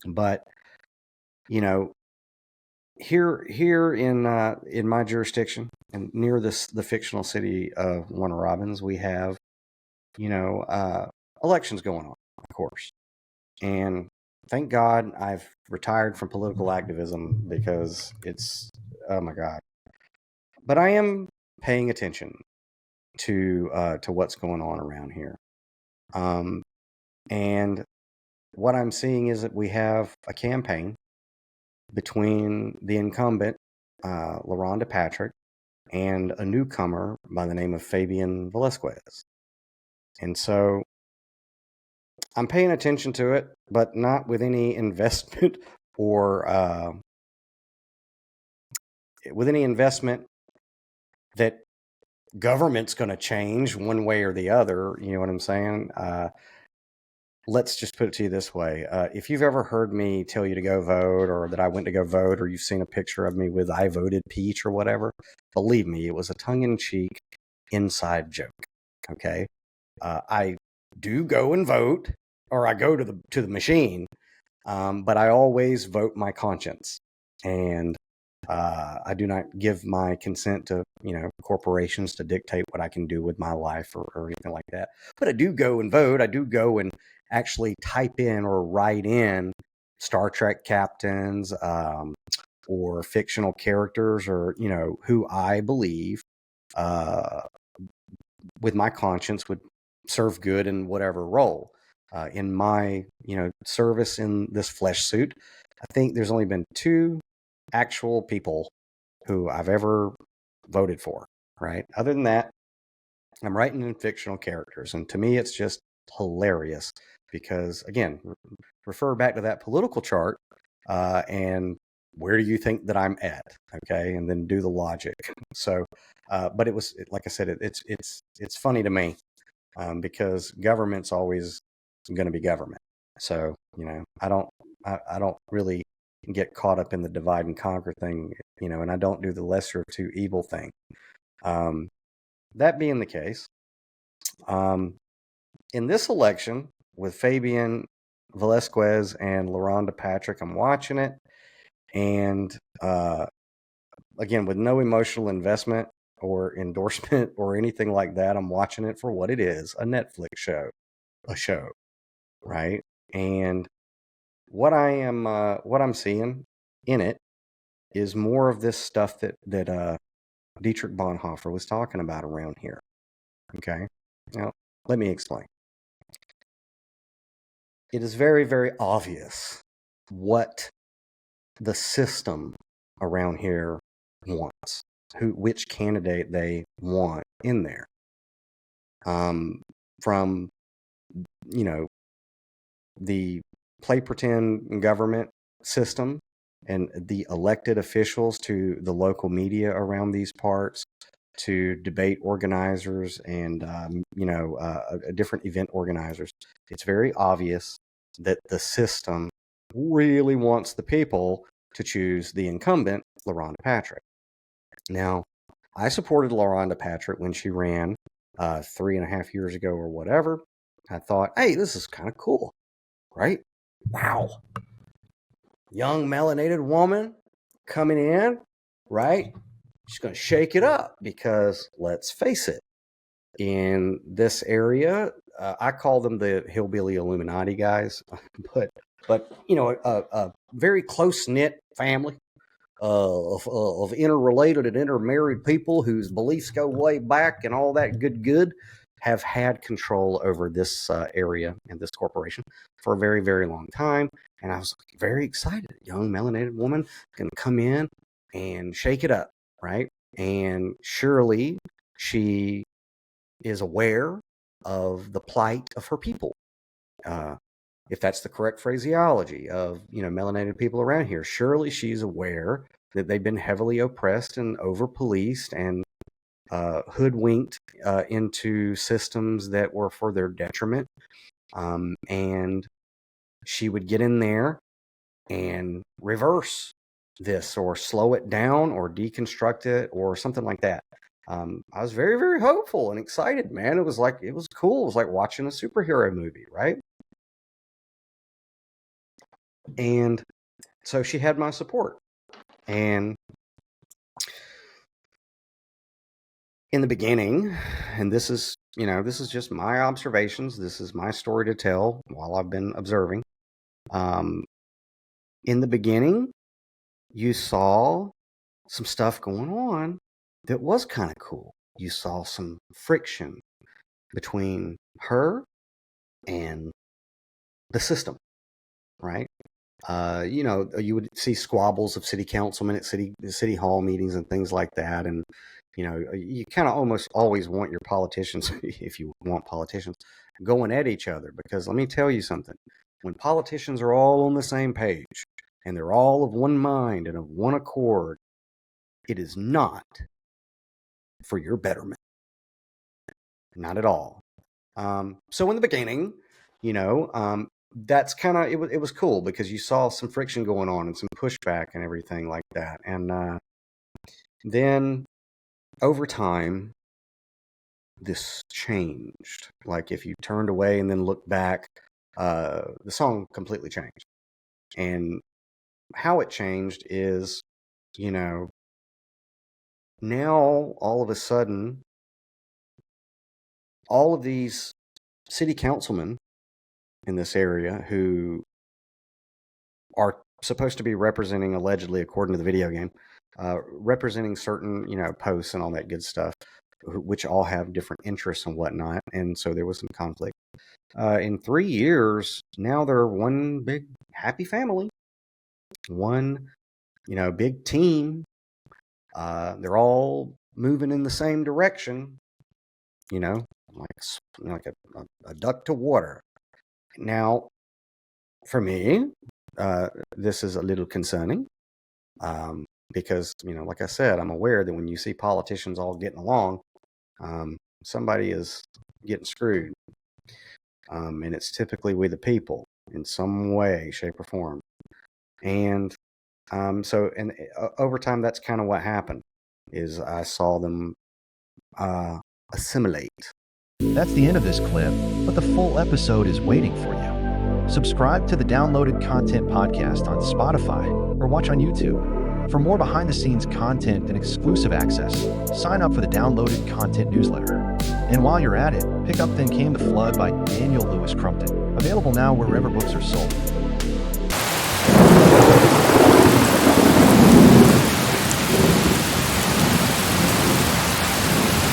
But, you know, here in my jurisdiction and near the fictional city of Warner Robins, we have, elections going on, of course. And thank God I've retired from political activism because oh my God. But I am paying attention to what's going on around here. And what I'm seeing is that we have a campaign between the incumbent, LaRonda Patrick, and a newcomer by the name of Fabian Velasquez. And so I'm paying attention to it, but not with any investment or with any investment that government's going to change one way or the other. You know what I'm saying? Let's just put it to you this way. If you've ever heard me tell you to go vote, or that I went to go vote, or you've seen a picture of me with I voted Peach or whatever, believe me, it was a tongue-in-cheek inside joke. Okay? I do go and vote, or I go to the machine, but I always vote my conscience. And I do not give my consent to, corporations to dictate what I can do with my life or anything like that. But I do go and vote. I do go and actually type in or write in Star Trek captains or fictional characters, or, who I believe with my conscience would serve good in whatever role. In my, service in this flesh suit, I think there's only been 2 actual people who I've ever voted for, right? Other than that, I'm writing in fictional characters. And to me, it's just hilarious because, again, refer back to that political chart and where do you think that I'm at? Okay. And then do the logic. So, but it was, like I said, it's funny to me because government's always going to be government. So, I don't really get caught up in the divide and conquer thing, and I don't do the lesser of 2 evil thing. That being the case, in this election with Fabian Velasquez and LaRonda Patrick, I'm watching it, and again, with no emotional investment or endorsement or anything like that, I'm watching it for what it is, a Netflix show, right? And what I'm seeing in it is more of this stuff that Dietrich Bonhoeffer was talking about around here. Okay, now let me explain. It is very, very obvious what the system around here wants, which candidate they want in there. From the play pretend government system and the elected officials to the local media around these parts, to debate organizers and different event organizers. It's very obvious that the system really wants the people to choose the incumbent, LaRonda Patrick. Now, I supported LaRonda Patrick when she ran 3.5 years ago or whatever. I thought, hey, this is kind of cool, right? Wow. Young melanated woman coming in, right? She's going to shake it up because, let's face it, in this area, I call them the hillbilly Illuminati guys, but a very close-knit family of interrelated and intermarried people whose beliefs go way back and all that good have had control over this area and this corporation for a very, very long time. And I was very excited. A young melanated woman can come in and shake it up, right? And surely she is aware of the plight of her people. If that's the correct phraseology of, melanated people around here, surely she's aware that they've been heavily oppressed and over-policed and hoodwinked into systems that were for their detriment. And she would get in there and reverse this or slow it down or deconstruct it or something like that. I was very, very hopeful and excited, man. It was cool. It was like watching a superhero movie, right? And so she had my support. And in the beginning, and this is just my observations, this is my story to tell while I've been observing. In the beginning, you saw some stuff going on that was kind of cool. You saw some friction between her and the system, right? You would see squabbles of city councilmen at city hall meetings and things like that. And, you kind of almost always want your politicians, if you want politicians, going at each other. Because let me tell you something, when politicians are all on the same page and they're all of one mind and of one accord, it is not for your betterment. Not at all. So in the beginning, that's kind of, it was cool because you saw some friction going on and some pushback and everything like that. And then over time, this changed. Like if you turned away and then looked back, the song completely changed. And how it changed is, now all of a sudden, all of these city councilmen in this area who are supposed to be representing, allegedly, according to the video game, representing certain, posts and all that good stuff, which all have different interests and whatnot. And so there was some conflict. In 3 years, now they're one big happy family, one, big team. They're all moving in the same direction, like a duck to water. Now, for me, this is a little concerning because, like I said, I'm aware that when you see politicians all getting along, somebody is getting screwed. And it's typically we the people in some way, shape, or form. And over time, that's kind of what happened, is I saw them assimilate. That's the end of this clip, but the full episode is waiting for you. Subscribe to the Downloaded Content Podcast on Spotify or watch on YouTube. For more behind-the-scenes content and exclusive access, sign up for the Downloaded Content newsletter. And while you're at it, pick up Then Came the Flood by Louis Crumpton, available now wherever books are sold.